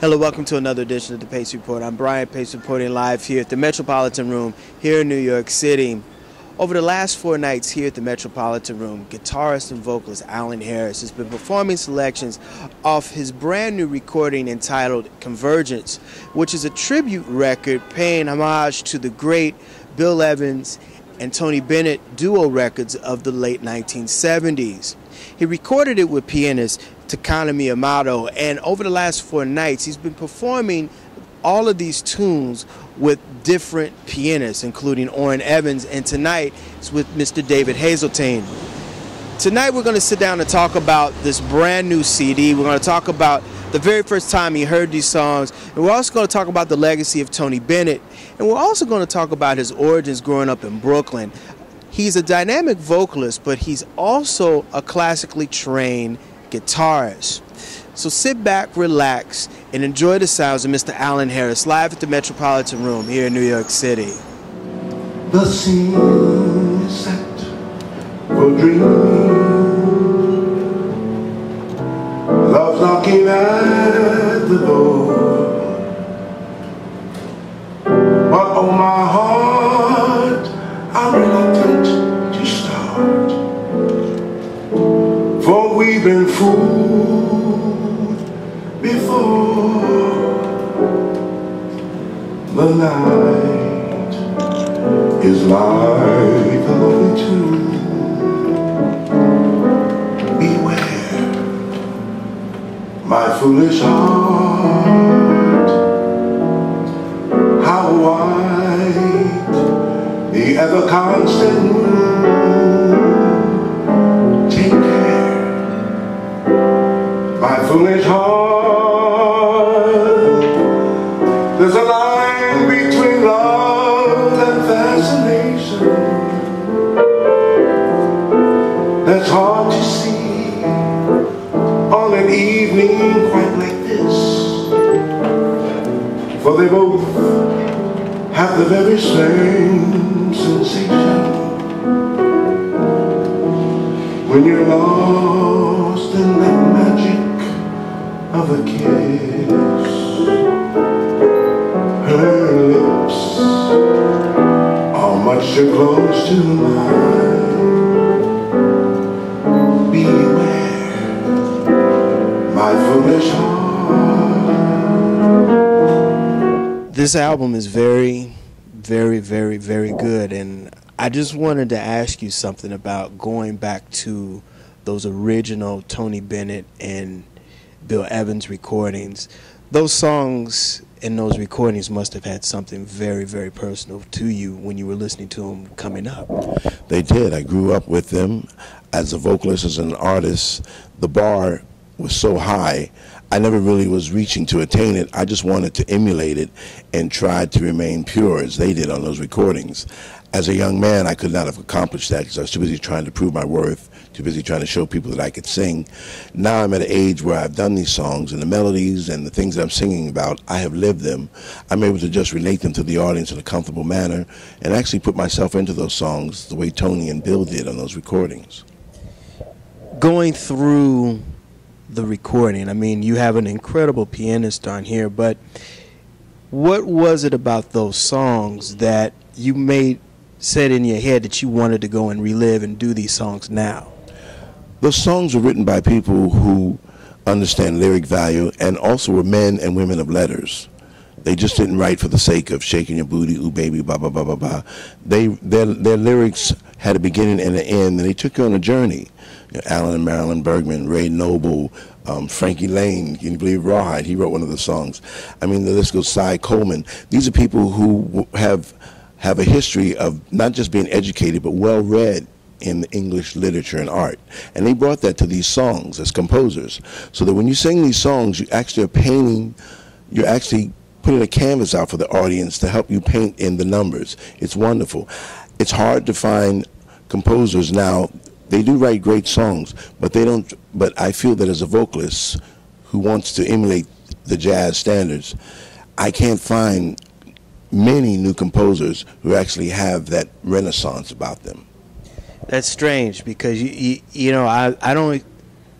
Hello, welcome to another edition of the Pace Report. I'm Brian Pace reporting live here at the Metropolitan Room here in New York City. Over the last 4 nights here at the Metropolitan Room, guitarist and vocalist Allan Harris has been performing selections off his brand new recording entitled Convergence, which is a tribute record paying homage to the great Bill Evans and Tony Bennett duo records of the late 1970s. He recorded it with pianist Takana Miyamoto, and over the last 4 nights he's been performing all of these tunes with different pianists, including Orrin Evans, and tonight it's with Mr. David Hazeltine. Tonight we're going to sit down and talk about this brand new CD. We're going to talk about the very first time he heard these songs, and we're also going to talk about the legacy of Tony Bennett, and we're also going to talk about his origins growing up in Brooklyn. He's a dynamic vocalist, but he's also a classically trained guitarist. So sit back, relax, and enjoy the sounds of Mr. Allan Harris live at the Metropolitan Room here in New York City. The scene is set for dreaming. Love's knocking at the door, but oh my heart, I'm reluctant to start, for we've been fooled before. The night is like a lonely tune. Beware, my foolish heart, how wide the ever constant moon. Take care, my foolish heart. There's a line between love and fascination that's hard to see on an evening quite like this, for they both have the very same sensation. When you're lost in the magic of a kiss, her lips are much too close to mine. Beware, my foolish heart. This album is very, very good, and I just wanted to ask you something about going back to those original Tony Bennett and Bill Evans recordings. Those songs and those recordings must have had something very personal to you when you were listening to them coming up. They did. I grew up with them. As a vocalist, as an artist, the bar was so high, I never really was reaching to attain it. I just wanted to emulate it and tried to remain pure as they did on those recordings. As a young man, I could not have accomplished that because I was too busy trying to prove my worth, too busy trying to show people that I could sing. Now I'm at an age where I've done these songs, and the melodies and the things that I'm singing about, I have lived them. I'm able to just relate them to the audience in a comfortable manner and actually put myself into those songs the way Tony and Bill did on those recordings. Going through the recording, I mean, you have an incredible pianist on here, but what was it about those songs that you said in your head that you wanted to go and relive and do these songs now? Those songs were written by people who understand lyric value and also were men and women of letters. They just didn't write for the sake of shaking your booty, ooh baby, ba ba ba ba ba. Their lyrics had a beginning and an end, and they took you on a journey. You know, Alan and Marilyn Bergman, Ray Noble, Frankie Lane, can you believe Rawhide? He wrote one of the songs. I mean, the list goes. Cy Coleman. These are people who have a history of not just being educated, but well-read in English literature and art. And they brought that to these songs as composers. So that when you sing these songs, you actually are painting, you're actually putting a canvas out for the audience to help you paint in the numbers. It's wonderful. It's hard to find composers now. They do write great songs, but they don't. But I feel that as a vocalist who wants to emulate the jazz standards, I can't find many new composers who actually have that renaissance about them. That's strange because you know I don't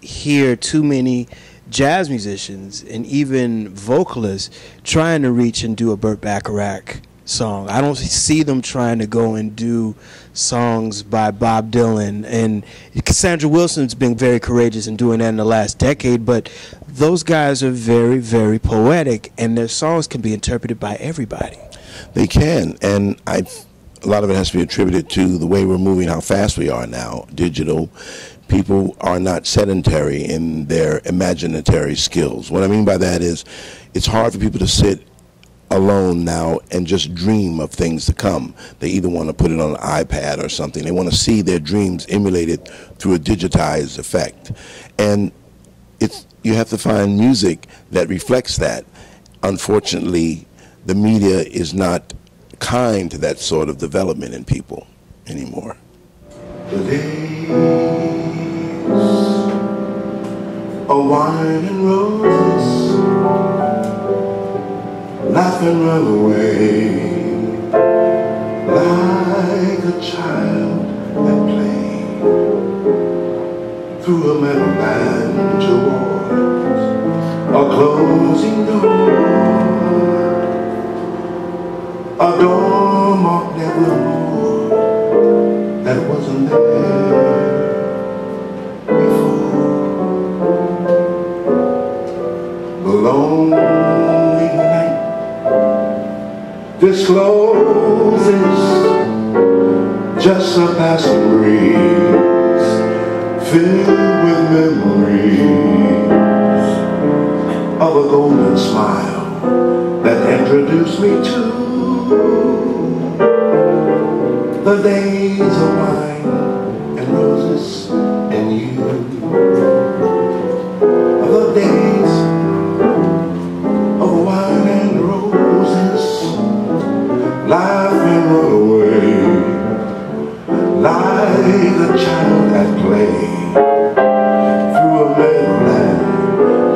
hear too many jazz musicians and even vocalists trying to reach and do a Burt Bacharach song. I don't see them trying to go and do songs by Bob Dylan, and Cassandra Wilson's been very courageous in doing that in the last decade, but those guys are very, very poetic, and their songs can be interpreted by everybody. They can, and a lot of it has to be attributed to the way we're moving, how fast we are now, digital. People are not sedentary in their imaginatory skills. What I mean by that is it's hard for people to sit alone now and just dream of things to come. They either want to put it on an iPad or something. They want to see their dreams emulated through a digitized effect. And you have to find music that reflects that. Unfortunately, the media is not kind to that sort of development in people anymore. The days of wine and roses, laugh and run away like a child at play through a meadowland towards a closing door, a door marked nevermore that wasn't there before. The lonely night discloses just a passing breeze filled with memories of a golden smile that introduced me to the days of wine and roses and you. The days of wine and roses, laugh and run away like a child at play through a meadowland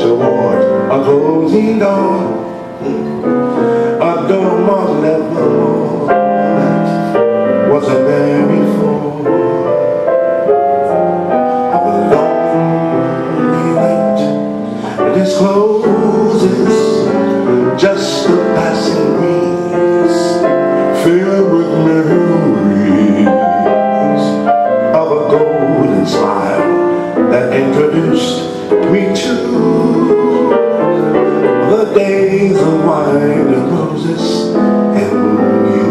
toward a closing door, a door marked nevermore that wasn't there before. Of a lonely night discloses just a passing breeze filled with memories of a golden smile that introduced me to the days of wine and roses and you.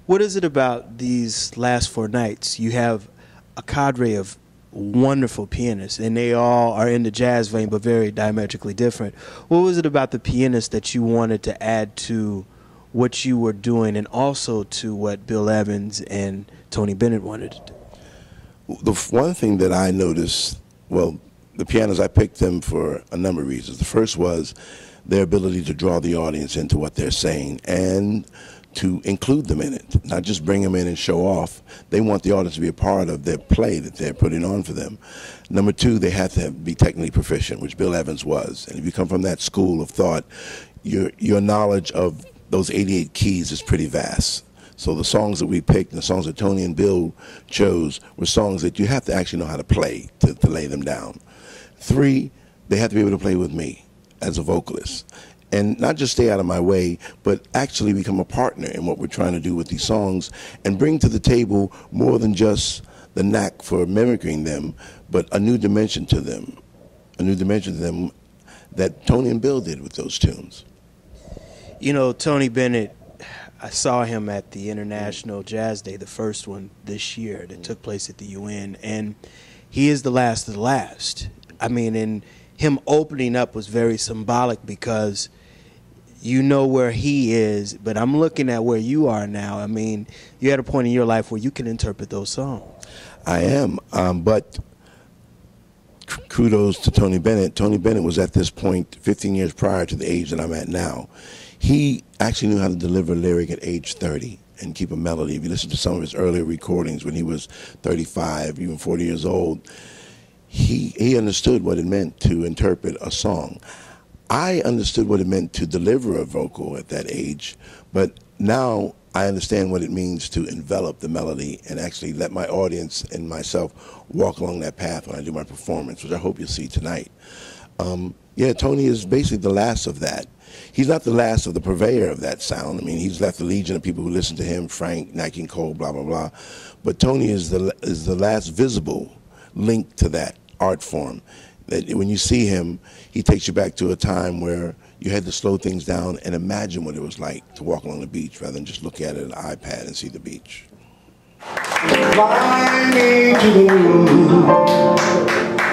What is it about these last 4 nights? You have a cadre of wonderful pianists, and they all are in the jazz vein, but very diametrically different. What was it about the pianists that you wanted to add to what you were doing, and also to what Bill Evans and Tony Bennett wanted to do? The one thing that I noticed, well, the pianists, I picked them for a number of reasons. The first was their ability to draw the audience into what they're saying and to include them in it, not just bring them in and show off. They want the audience to be a part of their play that they're putting on for them. Number two, they have to be technically proficient, which Bill Evans was. And if you come from that school of thought, your knowledge of those 88 keys is pretty vast. So the songs that we picked, and the songs that Tony and Bill chose, were songs that you have to actually know how to play to lay them down. Three, they have to be able to play with me as a vocalist. And not just stay out of my way, but actually become a partner in what we're trying to do with these songs and bring to the table more than just the knack for mimicking them, but a new dimension to them, that Tony and Bill did with those tunes. You know, Tony Bennett, I saw him at the International Jazz Day, the first one this year that took place at the UN, and he is the last of the last. I mean, and him opening up was very symbolic because you know where he is, but I'm looking at where you are now. I mean, you're at a point in your life where you can interpret those songs. I am, but kudos to Tony Bennett. Tony Bennett was at this point 15 years prior to the age that I'm at now. He actually knew how to deliver lyric at age 30 and keep a melody. If you listen to some of his earlier recordings when he was 35, even 40 years old, he understood what it meant to interpret a song. I understood what it meant to deliver a vocal at that age, but now I understand what it means to envelop the melody and actually let my audience and myself walk along that path when I do my performance, which I hope you'll see tonight. Yeah, Tony is basically the last of that. He's not the last of the purveyor of that sound. I mean, he's left a legion of people who listen to him, Frank, Nat King Cole, blah, blah, blah. But Tony is the last visible link to that art form. That when you see him, he takes you back to a time where you had to slow things down and imagine what it was like to walk along the beach rather than just look at an iPad and see the beach. Fly me to the moon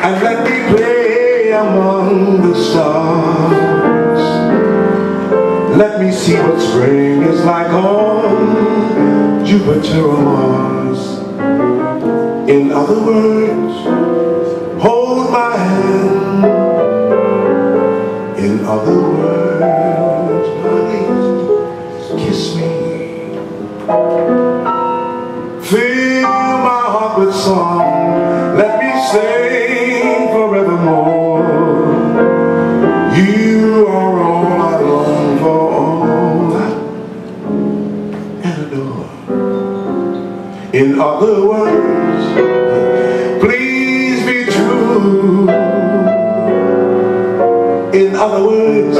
and let me play among the stars. Let me see what spring is like on Jupiter or Mars. In other words, hold my hand. In other words, honey, kiss me. Fill my heart with song. Let me sing forevermore. You are all I long for, all and adore. In other words, please be true. In other words,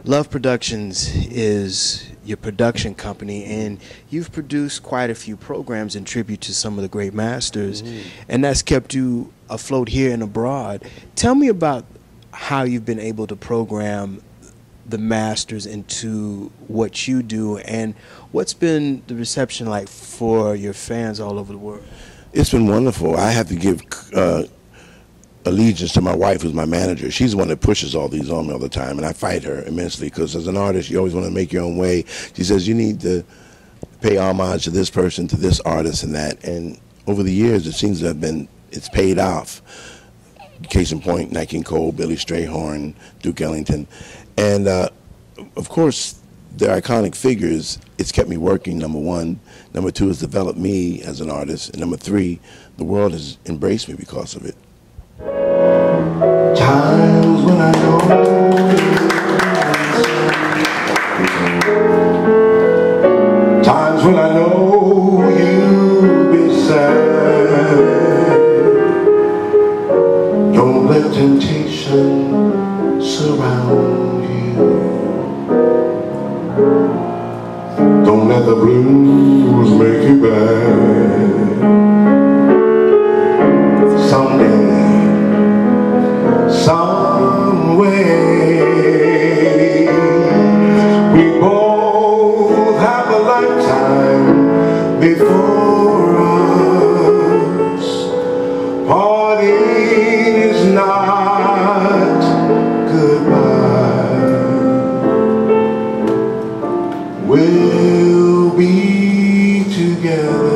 Love Productions is your production company, and you've produced quite a few programs in tribute to some of the great masters, and that's kept you afloat here and abroad. Tell me about how you've been able to program the masters into what you do, and what's been the reception like for your fans all over the world? It's been wonderful. I have to give allegiance to my wife, who's my manager. She's the one that pushes all these on me all the time, and I fight her immensely because as an artist, you always want to make your own way. She says, you need to pay homage to this person, to this artist, and that. And over the years, it seems to have been, it's paid off. Case in point, Nat King Cole, Billy Strayhorn, Duke Ellington. And, of course, they're iconic figures. It's kept me working, number one. Number two, it's developed me as an artist. And number three, the world has embraced me because of it. times when I know, times when I know you'll be sad. Don't let temptation surround you. Don't let the blues make you bad. Someday, some way, we both have a lifetime before us. Parting is not goodbye. We'll be together.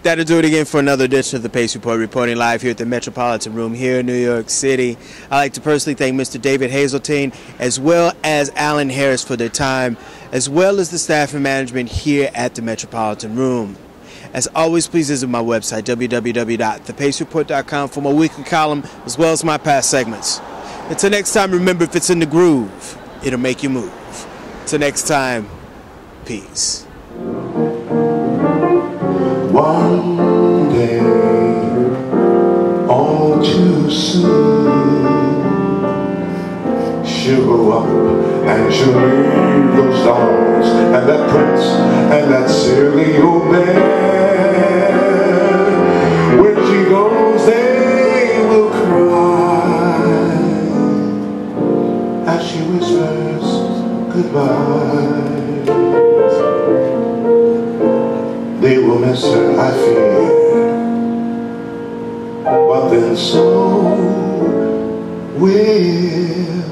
That'll do it again for another edition of the Pace Report, reporting live here at the Metropolitan Room here in New York City. I'd like to personally thank Mr. David Hazeltine as well as Allan Harris for their time, as well as the staff and management here at the Metropolitan Room. As always, please visit my website, www.thepacereport.com, for my weekly column as well as my past segments. Until next time, remember, if it's in the groove, it'll make you move. Until next time, peace. One day, all too soon, she'll grow up and she'll leave those dolls and that prince and that silly old bear. When she goes, they will cry as she whispers goodbye. They will miss her, I fear, but then so will